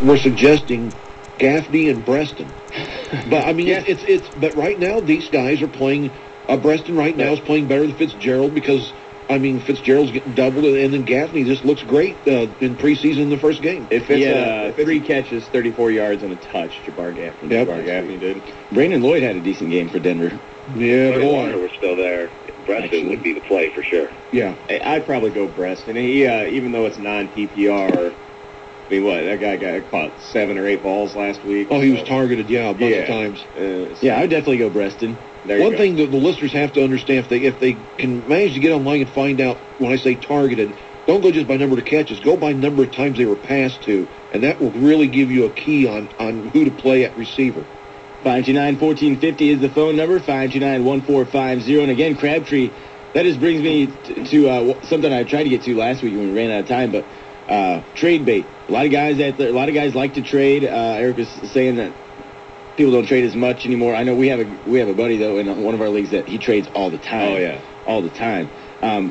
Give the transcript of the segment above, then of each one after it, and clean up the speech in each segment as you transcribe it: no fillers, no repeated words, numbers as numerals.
were suggesting Gaffney and Breston. But I mean, it's. But right now, these guys are playing. Breston right now is playing better than Fitzgerald because I mean Fitzgerald's getting doubled, and then Gaffney just looks great in preseason in the first game. If it's 3 catches, 34 yards, and a touch, Jabbar Gaffney. Yep. Jabbar Gaffney did. Brandon Lloyd had a decent game for Denver. Yeah, boy. We're still there. Breston would be the play for sure. Yeah, I'd probably go Breston. He, even though it's non-PPR. I mean, what, that guy got caught 7 or 8 balls last week. Oh, he was targeted, a bunch of times. Yeah, I would definitely go Breston. One thing that the listeners have to understand, if they can manage to get online and find out, when I say targeted, don't go just by number of catches. Go by number of times they were passed to, and that will really give you a key on who to play at receiver. 529-1450 is the phone number, 529-1450. And again, Crabtree, that just brings me to something I tried to get to last week when we ran out of time, but trade bait. A lot of guys like to trade. Eric was saying that people don't trade as much anymore. I know we have a buddy though in one of our leagues that he trades all the time. Oh yeah, all the time.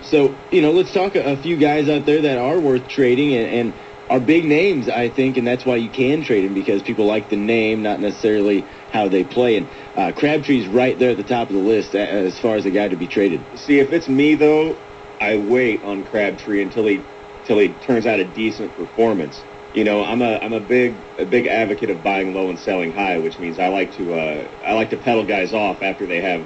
So let's talk a few guys out there that are worth trading and are big names, I think, and that's why you can trade them because people like the name, not necessarily how they play. And Crabtree's right there at the top of the list as far as a guy to be traded. See, if it's me though, I wait on Crabtree until he turns out a decent performance. I'm a big advocate of buying low and selling high, which means I like to pedal guys off after they have,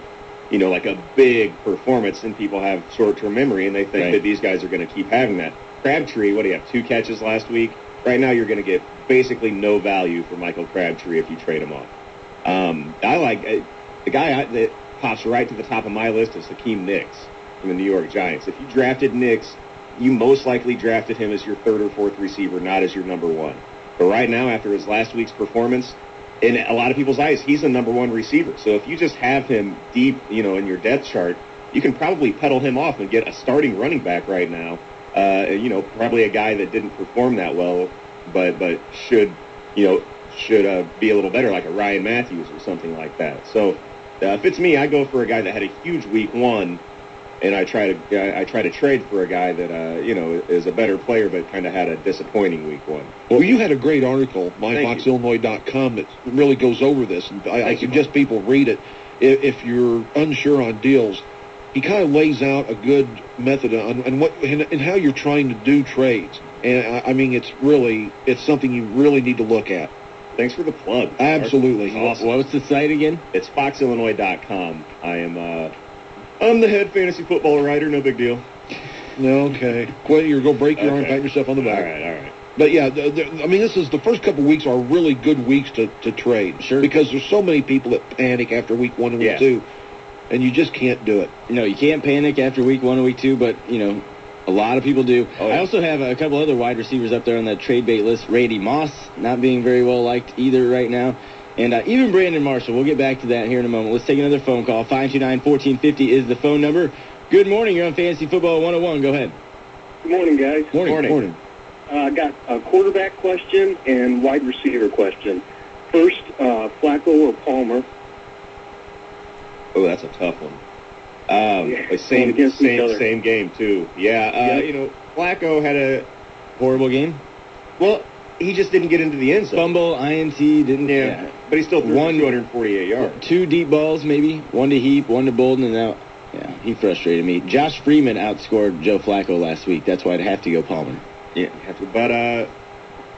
like a big performance, and people have short-term memory, and they think that these guys are going to keep having that. Crabtree, what do you have, 2 catches last week? Right now, you're going to get basically no value for Michael Crabtree if you trade him off. I like the guy that pops right to the top of my list is Hakeem Nicks from the New York Giants. If you drafted Nicks, you most likely drafted him as your 3rd or 4th receiver, not as your number 1. But right now, after his last week's performance, in a lot of people's eyes, he's the number 1 receiver. So if you just have him deep, in your depth chart, you can probably pedal him off and get a starting running back right now. Probably a guy that didn't perform that well, but should be a little better, like a Ryan Matthews or something like that. So if it's me, I go for a guy that had a huge week 1. And I try to trade for a guy that is a better player, but kind of had a disappointing week 1. Well, you had a great article, myfoxillinois.com, that really goes over this, and I suggest people read it. If you're unsure on deals, he kind of lays out a good method on how you're trying to do trades. And I mean, it's something you really need to look at. Thanks for the plug. Absolutely. Awesome. What's the site again? It's foxillinois.com. I'm the head fantasy football writer, no big deal. Okay. Quit, you're going to break your arm, pat yourself on the back. All right. But yeah, I mean, the first couple of weeks are really good weeks to trade. Sure. Because there's so many people that panic after week 1 and week 2, and you just can't do it. No, you can't panic after week 1 and week 2, but, a lot of people do. Oh, yeah. I also have a couple other wide receivers up there on that trade bait list. Randy Moss, not being very well liked either right now. And even Brandon Marshall. We'll get back to that here in a moment. Let's take another phone call. 529-1450 is the phone number. Good morning. You're on Fantasy Football 101. Go ahead. Good morning, guys. Morning. I got a quarterback question and wide receiver question. First, Flacco or Palmer? Oh, that's a tough one. Same game, too. Yeah, Flacco had a horrible game. Well, he just didn't get into the end zone. Fumble, INT, didn't. Yeah. But he still threw 248 yards. 2 deep balls, maybe. 1 to Heap, 1 to Bolden, and now, he frustrated me. Josh Freeman outscored Joe Flacco last week. That's why I'd have to go Palmer. Yeah, have to. But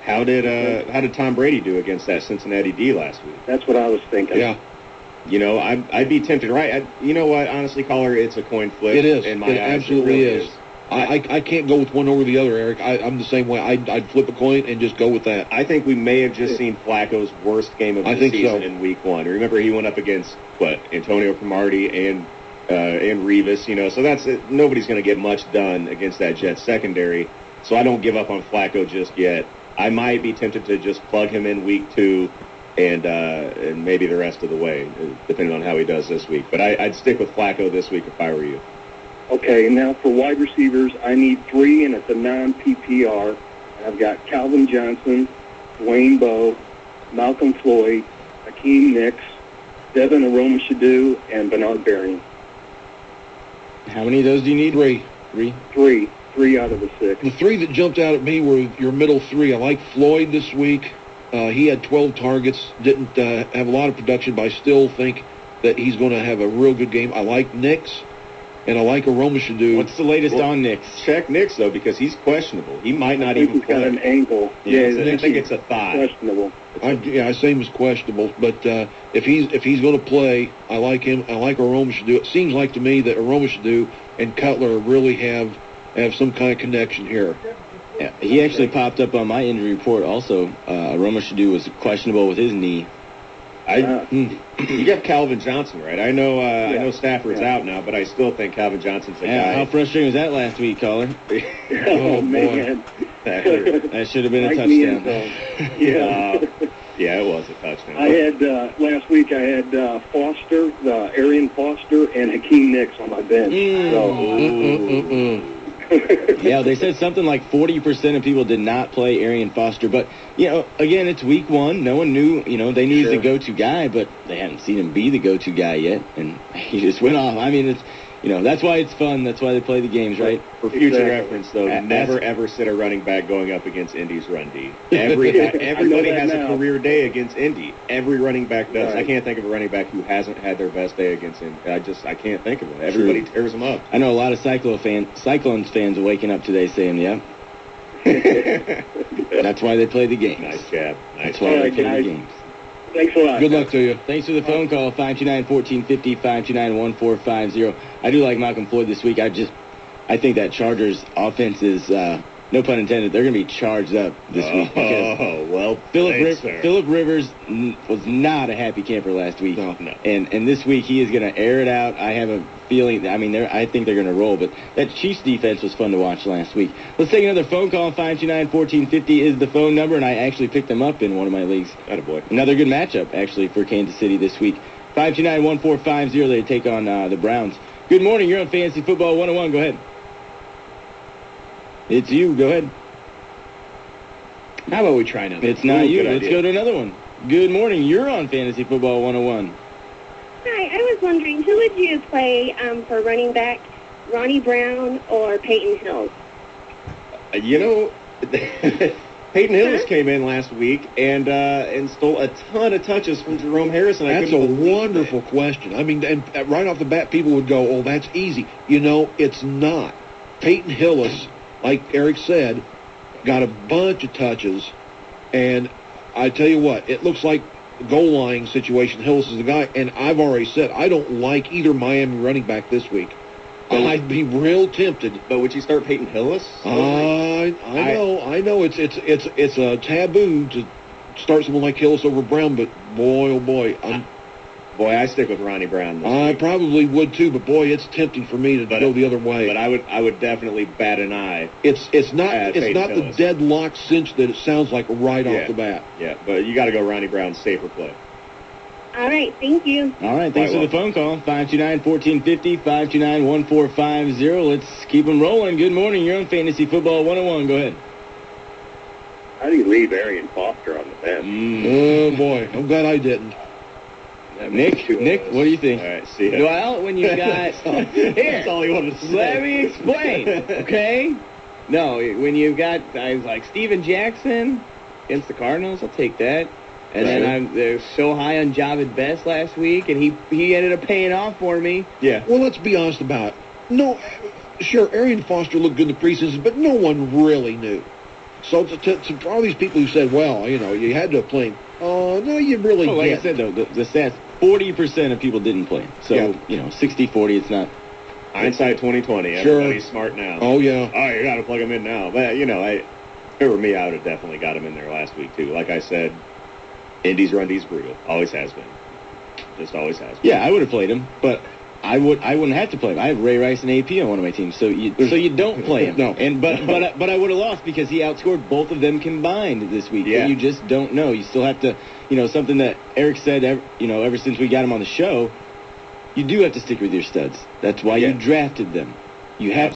how did Tom Brady do against that Cincinnati D last week? That's what I was thinking. Yeah. I'd be tempted, right? You know what? Honestly, caller, it's a coin flip. It is. In my it eyes, absolutely it really is. I can't go with one over the other, Eric. I'm the same way. I'd flip a coin and just go with that. I think we may have just seen Flacco's worst game of the season in week 1. Remember, he went up against, Antonio Cromartie and Revis, so that's it. Nobody's going to get much done against that Jets secondary, so I don't give up on Flacco just yet. I might be tempted to just plug him in week 2 and maybe the rest of the way, depending on how he does this week. But I'd stick with Flacco this week if I were you. Okay, now for wide receivers, I need 3, and it's a non-PPR. I've got Calvin Johnson, Dwayne Bowe, Malcolm Floyd, Hakeem Nicks, Devin Aromashadu, and Bernard Berrian. How many of those do you need? 3. 3 out of the 6. The 3 that jumped out at me were your middle 3. I like Floyd this week. He had 12 targets, didn't have a lot of production, but I still think that he's going to have a real good game. I like Nix, and I like Aromashadu. What's the latest on Nix? Check Nix, though, because he's questionable. He might not think even he's got play. an ankle. Yeah, I think it's a thigh. Questionable. I say him as questionable, but if he's going to play, I like him. I like Aromashadu. It seems like to me that Aromashadu and Cutler really have some kind of connection here. Yeah, he actually popped up on my injury report also. Aromashadu was questionable with his knee. You got Calvin Johnson, right? I know Stafford's out now, but I still think Calvin Johnson's the guy. How frustrating was that last week, caller? Oh, man. That should have been a Like touchdown. Yeah, it was a touchdown. I had, last week, I had Foster, Arian Foster, and Hakeem Nicks on my bench. Yeah, they said something like 40% of people did not play Arian Foster. But, again, it's week one. No one knew, they knew he's the go-to guy, but they hadn't seen him be the go-to guy yet. And he just went off. I mean, that's why it's fun. That's why they play the games, right? For future reference, though, never ever sit a running back going up against Indy's run D. Everybody has a career day against Indy. Every running back does. Right. I can't think of a running back who hasn't had their best day against Indy. I can't think of it. Everybody tears them up. I know a lot of Cyclones fans are waking up today saying, yeah. That's why they play the games. Nice job. That's why they play the games. Thanks a lot. Good luck to you. Thanks for the phone call, 529-1450, 529-1450. I do like Malcolm Floyd this week. I think that Chargers offense is, no pun intended, they're going to be charged up this week. Well, Phillip Rivers was not a happy camper last week. No. And this week he is going to air it out. I have a feeling, I think they're going to roll. But that Chiefs defense was fun to watch last week. Let's take another phone call. 529-1450 is the phone number, and I actually picked them up in one of my leagues. Attaboy. Another good matchup, actually, for Kansas City this week. 529-1450, they take on the Browns. Good morning. You're on Fantasy Football 101. Go ahead. It's you. Go ahead. How about we try another? It's not you. Let's go to another one. Good morning. You're on Fantasy Football 101. Hi. I was wondering, who would you play for running back, Ronnie Brown or Peyton Hills? Peyton Hills came in last week and stole a ton of touches from Jerome Harrison. That's a wonderful question. I mean, and right off the bat, people would go, "Oh, that's easy." It's not. Peyton Hillis, like Eric said, got a bunch of touches, and I tell you what, it looks like the goal line situation. Hillis is the guy, and I've already said I don't like either Miami running back this week. I'd be real tempted. But would you start Peyton Hillis? I know. It's a taboo to start someone like Hillis over Brown, but boy, oh boy, I stick with Ronnie Brown. I probably would too, but boy, it's tempting for me to go the other way. But I would definitely bat an eye. It's not the deadlock cinch that it sounds like right off the bat. Yeah, but you got to go Ronnie Brown, safer play. All right, thank you. All right, thanks for the phone call. 529-1450, 529-1450. Let's keep them rolling. Good morning. You're on Fantasy Football 101. Go ahead. How do you leave Arian Foster on the bench? Oh, boy. I'm glad I didn't. Nick, what do you think? All right, see ya. Well, when you got... Here, that's all he wanted to say. Let me explain, okay? No, when you've got guys like Steven Jackson against the Cardinals, I'll take that. And then they're so high on Javid Best last week, and he ended up paying off for me. Yeah. Well, let's be honest about it. No, sure, Arian Foster looked good in the preseason, but no one really knew. So to all these people who said, well, you had to play him, no, you really didn't. Like I said, though, the stats, 40% of people didn't play him. So, 60-40, it's not... Hindsight 2020. Sure. Everybody's smart now. Oh, yeah. Oh, you got to plug him in now. But, if it were me, I would have definitely got him in there last week, too. Like I said, Indy's run D's brutal. Always has been. Just always has been. Yeah, I would have played him, but I wouldn't have to play him. I have Ray Rice and AP on one of my teams, so you don't play him. No. But I would have lost because he outscored both of them combined this week. Yeah. But you just don't know. You still have to, something that Eric said, ever since we got him on the show, you do have to stick with your studs. That's why you drafted them. You have